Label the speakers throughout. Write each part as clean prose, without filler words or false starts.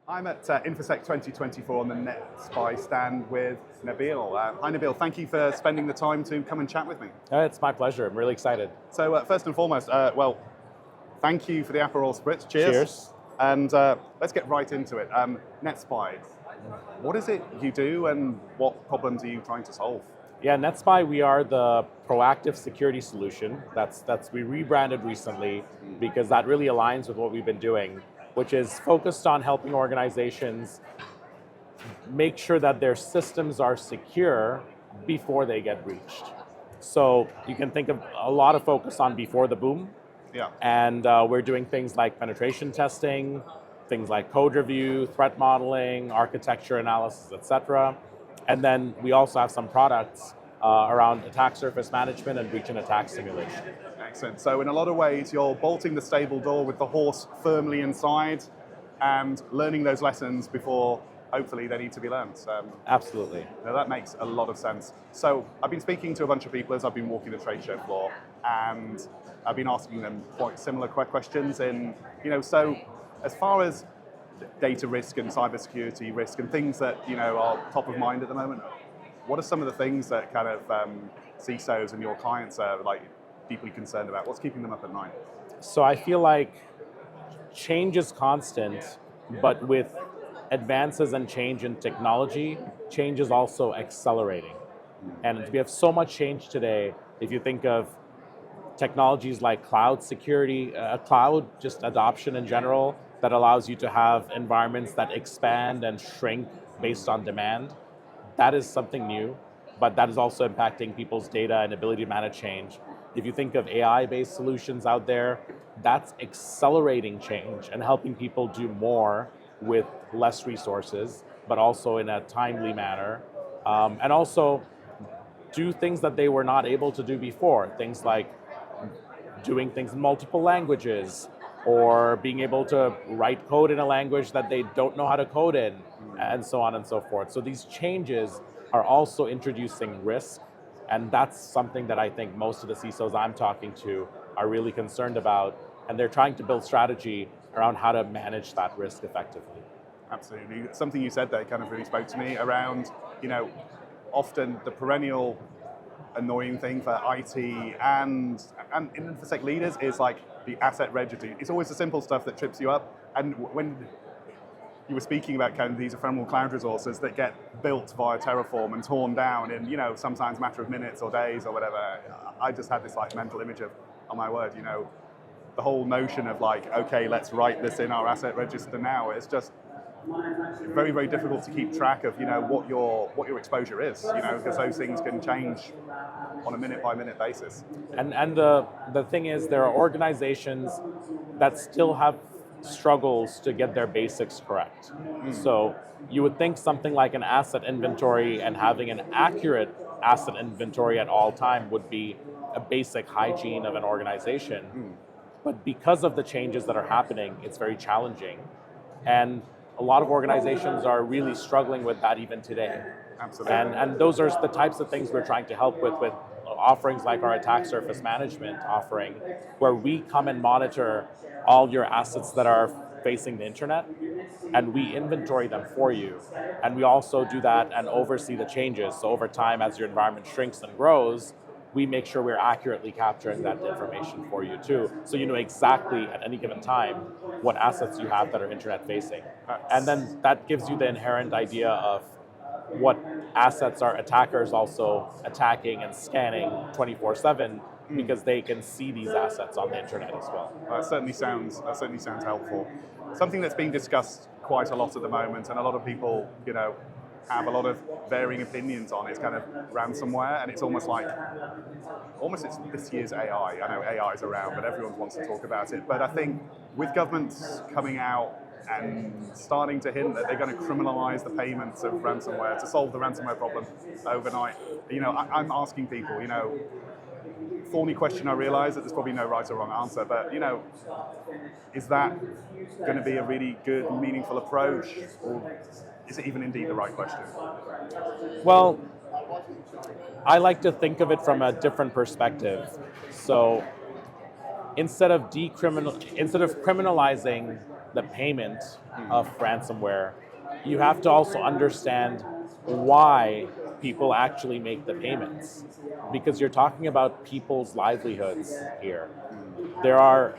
Speaker 1: I'm at InfoSec 2024 on the Netspi stand with Nabil. Hi Nabil, thank you for spending the time to come and chat with me.
Speaker 2: It's my pleasure. I'm really excited.
Speaker 1: So first and foremost, thank you for the Aperol Spritz. Cheers.
Speaker 2: Cheers.
Speaker 1: And let's get right into it. Netspi, what is it you do and what problems are you trying to solve?
Speaker 2: Yeah, Netspi, we are the proactive security solution. We rebranded recently because that really aligns with what we've been doing, which is focused on helping organizations make sure that their systems are secure before they get breached. So you can think of a lot of focus on before the boom.
Speaker 1: Yeah.
Speaker 2: And we're doing things like penetration testing, things like code review, threat modeling, architecture analysis, etc. And then we also have some products around attack surface management and breach and attack simulation.
Speaker 1: Excellent. So in a lot of ways, you're bolting the stable door with the horse firmly inside and learning those lessons before hopefully they need to be learned.
Speaker 2: Absolutely.
Speaker 1: Now that makes a lot of sense. So I've been speaking to a bunch of people as I've been walking the trade show floor, and I've been asking them quite similar questions. So as far as data risk and cybersecurity risk and things that are top of mind at the moment, what are some of the things that kind of CISOs and your clients are deeply concerned about? What's keeping them up at night?
Speaker 2: So I feel like change is constant, but with advances and change in technology, change is also accelerating. And we have so much change today. If you think of technologies like cloud security, cloud just adoption in general, that allows you to have environments that expand and shrink based on demand, that is something new, but that is also impacting people's data and ability to manage change. If you think of AI-based solutions out there, that's accelerating change and helping people do more with less resources, but also in a timely manner. And also do things that they were not able to do before. Things like doing things in multiple languages, or being able to write code in a language that they don't know how to code in, and so on and so forth. So these changes are also introducing risk, and that's something that I think most of the CISOs I'm talking to are really concerned about, and they're trying to build strategy around how to manage that risk effectively.
Speaker 1: Absolutely. Something you said there kind of really spoke to me around, often the perennial annoying thing for IT and InfoSec leaders is like the asset registry. It's always the simple stuff that trips you up. And when you were speaking about kind of these ephemeral cloud resources that get built via Terraform and torn down in, sometimes a matter of minutes or days or whatever, I just had this mental image of, oh my word, the whole notion of okay, let's write this in our asset register now. It's just very, very difficult to keep track of, what your exposure is, because those things can change on a minute-by-minute basis.
Speaker 2: And the thing is, there are organizations that still have struggles to get their basics correct. So you would think something like an asset inventory and having an accurate asset inventory at all time would be a basic hygiene of an organization. But because of the changes that are happening, it's very challenging. And a lot of organizations are really struggling with that even today.
Speaker 1: Absolutely.
Speaker 2: And those are the types of things we're trying to help with offerings like our attack surface management offering, where we come and monitor all your assets that are facing the internet, and we inventory them for you. And we also do that and oversee the changes. So over time, as your environment shrinks and grows, we make sure we're accurately capturing that information for you too. So you know exactly at any given time what assets you have that are internet facing. And then that gives you the inherent idea of what assets are attackers also attacking and scanning 24/7, because they can see these assets on the internet as well.
Speaker 1: That certainly sounds helpful. Something that's being discussed quite a lot at the moment, and a lot of people, have a lot of varying opinions on, is kind of ransomware, and it's almost it's this year's AI. I know AI is around, but everyone wants to talk about it. But I think with governments coming out and starting to hint that they're going to criminalize the payments of ransomware to solve the ransomware problem overnight, I'm asking people, thorny question, I realize that there's probably no right or wrong answer, but is that going to be a really good, meaningful approach, or is it even indeed the right question?
Speaker 2: Well, I like to think of it from a different perspective. So instead of criminalizing the payment of ransomware, you have to also understand why people actually make the payments, because you're talking about people's livelihoods here. There are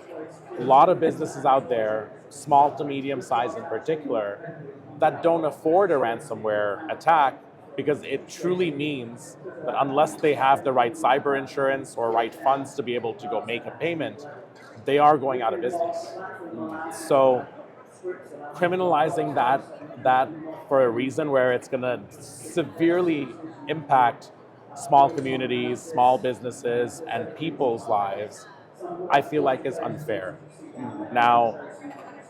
Speaker 2: a lot of businesses out there, small to medium size in particular, that don't afford a ransomware attack because it truly means that unless they have the right cyber insurance or right funds to be able to go make a payment, they are going out of business. So criminalizing that for a reason where it's going to severely impact small communities, small businesses, and people's lives, I feel like is unfair. Now,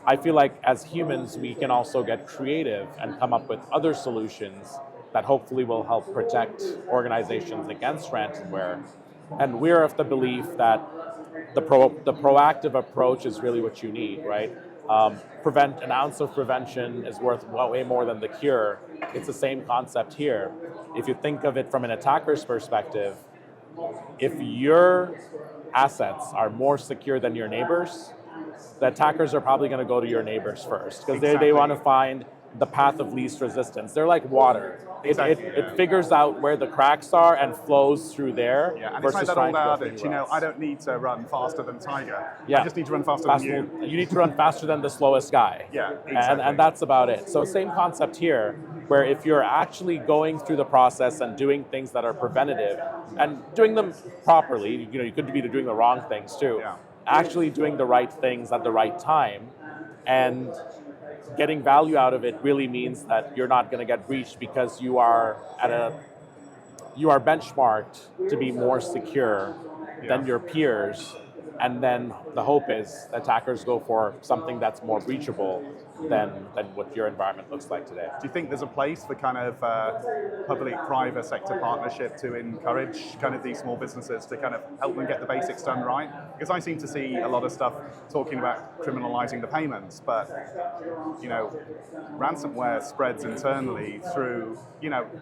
Speaker 2: I feel like as humans, we can also get creative and come up with other solutions that hopefully will help protect organizations against ransomware. And we're of the belief that the proactive approach is really what you need, right? An ounce of prevention is worth way more than the cure. It's the same concept here. If you think of it from an attacker's perspective, if your assets are more secure than your neighbors, the attackers are probably going to go to your neighbors first because
Speaker 1: Exactly.
Speaker 2: they want to find the path of least resistance. They're like water.
Speaker 1: Exactly,
Speaker 2: It figures out where the cracks are and flows through there.
Speaker 1: Yeah, and it's
Speaker 2: versus
Speaker 1: like that
Speaker 2: trying
Speaker 1: old
Speaker 2: to go
Speaker 1: adage,
Speaker 2: anywhere else.
Speaker 1: I don't need to run faster than Tiger.
Speaker 2: Yeah.
Speaker 1: I just need to run faster than you.
Speaker 2: You need to run faster than the slowest guy.
Speaker 1: Yeah, exactly.
Speaker 2: And that's about it. So same concept here, where if you're actually going through the process and doing things that are preventative and doing them properly, you could be doing the wrong things too.
Speaker 1: Yeah.
Speaker 2: Actually doing the right things at the right time and getting value out of it really means that you're not going to get breached because you are benchmarked to be more secure than your peers, and then the hope is attackers go for something that's more breachable than what your environment looks like today.
Speaker 1: Do you think there's a place for kind of public-private sector partnership to encourage kind of these small businesses to kind of help them get the basics done right? Because I seem to see a lot of stuff talking about criminalizing the payments, but ransomware spreads internally through,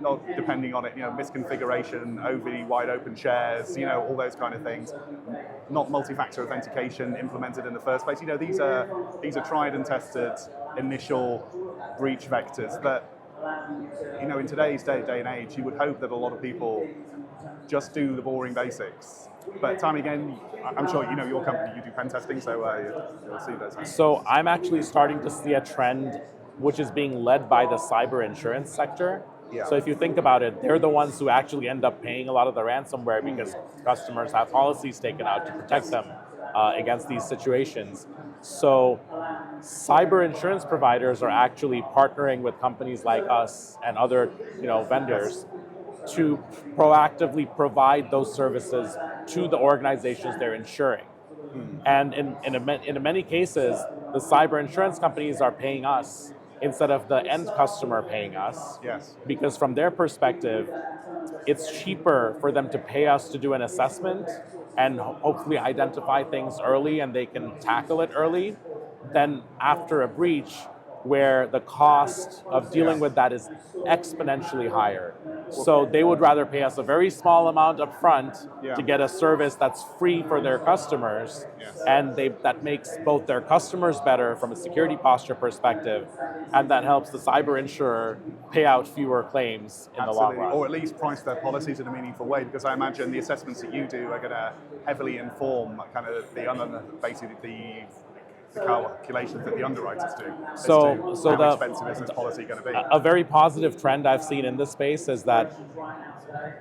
Speaker 1: not depending on it, misconfiguration, overly wide open shares, all those kind of things. Not multi-factor authentication implemented in the first place. These are tried and tested initial breach vectors that, in today's day and age, you would hope that a lot of people just do the boring basics. But time again, I'm sure your company, you do pen testing, so you'll see those things.
Speaker 2: So I'm actually starting to see a trend which is being led by the cyber insurance sector.
Speaker 1: Yeah.
Speaker 2: So if you think about it, they're the ones who actually end up paying a lot of the ransomware because customers have policies taken out to protect them against these situations. So cyber insurance providers are actually partnering with companies like us and other vendors to proactively provide those services to the organizations they're insuring. And in many cases, the cyber insurance companies are paying us instead of the end customer paying us.
Speaker 1: Yes.
Speaker 2: Because from their perspective, it's cheaper for them to pay us to do an assessment and hopefully identify things early and they can tackle it early than after a breach where the cost of dealing with that is exponentially higher. So they would rather pay us a very small amount up front to get a service that's free for their customers, and that makes both their customers better from a security posture perspective, and that helps the cyber insurer pay out fewer claims in the long run.
Speaker 1: Or at least price their policies in a meaningful way, because I imagine the assessments that you do are going to heavily inform kind of the calculations that the underwriters do.
Speaker 2: So
Speaker 1: how expensive is this policy going to be?
Speaker 2: A very positive trend I've seen in this space is that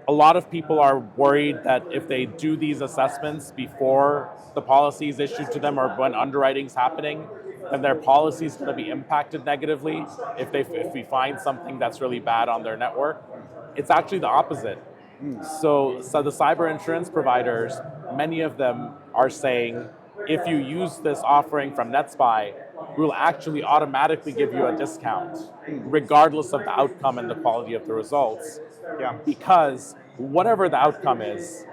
Speaker 2: a lot of people are worried that if they do these assessments before the policy is issued to them or when underwriting's happening, then their policy is going to be impacted negatively if we find something that's really bad on their network. It's actually the opposite. So the cyber insurance providers, many of them are saying, if you use this offering from Netspi, we'll actually automatically give you a discount, regardless of the outcome and the quality of the results. Because whatever the outcome is,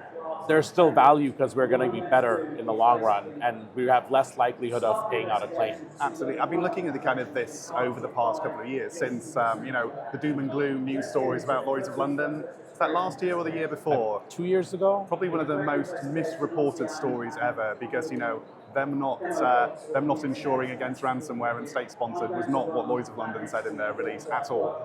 Speaker 2: there's still value because we're going to be better in the long run and we have less likelihood of paying out a claim.
Speaker 1: Absolutely. I've been looking at the kind of this over the past couple of years since, the doom and gloom news stories about Lloyd's of London. Is that last year or the year before?
Speaker 2: 2 years ago?
Speaker 1: Probably one of the most misreported stories ever because, them not insuring against ransomware and state-sponsored was not what Lloyd's of London said in their release at all.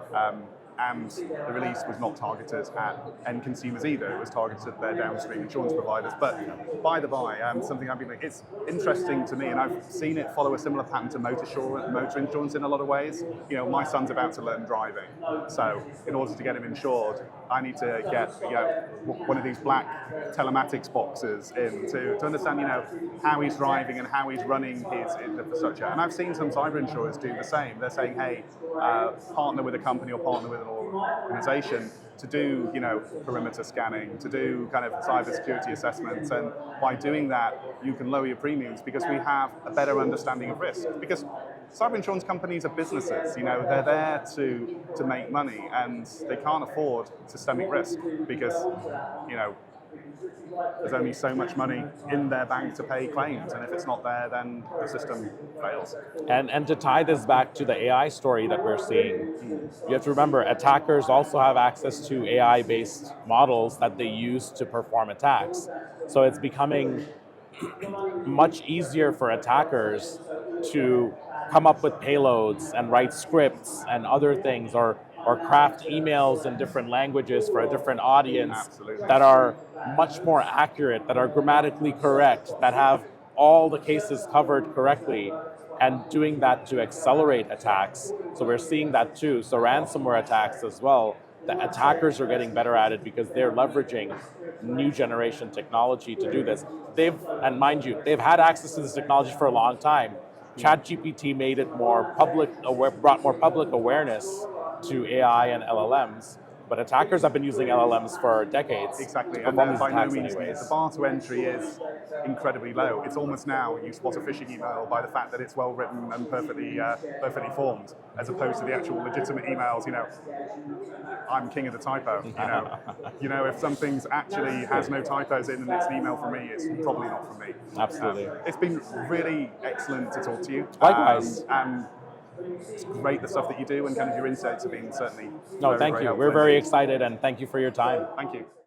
Speaker 1: And the release was not targeted at end consumers either. It was targeted at their downstream insurance providers. But by the by, something I've been like, it's interesting to me, and I've seen it follow a similar pattern to motor insurance in a lot of ways. You know, my son's about to learn driving, so in order to get him insured, I need to get one of these black telematics boxes in to understand how he's driving and how he's running his infrastructure. And I've seen some cyber insurers do the same. They're saying, hey, partner with a company or partner with an organization to do perimeter scanning, to do kind of cybersecurity assessments, and by doing that you can lower your premiums because we have a better understanding of risk. Because cyber insurance companies are businesses, they're there to make money, and they can't afford systemic risk because there's only so much money in their bank to pay claims, and if it's not there, then the system fails.
Speaker 2: And to tie this back to the AI story that we're seeing, you have to remember attackers also have access to AI-based models that they use to perform attacks. So it's becoming much easier for attackers to come up with payloads and write scripts and other things, or craft emails in different languages for a different audience.
Speaker 1: Absolutely.
Speaker 2: That are much more accurate, that are grammatically correct, that have all the cases covered correctly, and doing that to accelerate attacks. So we're seeing that too. So ransomware attacks as well, the attackers are getting better at it because they're leveraging new generation technology to do this. And mind you, they've had access to this technology for a long time. ChatGPT made it brought more public awareness to AI and LLMs, but attackers have been using LLMs for decades.
Speaker 1: Exactly,
Speaker 2: to
Speaker 1: and
Speaker 2: perform these
Speaker 1: by no
Speaker 2: attacks
Speaker 1: means
Speaker 2: anyways.
Speaker 1: the bar to entry is incredibly low. It's almost now you spot a phishing email by the fact that it's well written and perfectly formed, as opposed to the actual legitimate emails. I'm king of the typo. If something's actually has no typos in and it's an email from me, it's probably not from me.
Speaker 2: Absolutely.
Speaker 1: It's been really excellent to talk to you.
Speaker 2: Likewise.
Speaker 1: And it's great the stuff that you do, and kind of your insights have been certainly
Speaker 2: No,
Speaker 1: very,
Speaker 2: thank
Speaker 1: very
Speaker 2: you.
Speaker 1: helpful
Speaker 2: We're very
Speaker 1: indeed.
Speaker 2: excited, and thank you for your time.
Speaker 1: Thank you.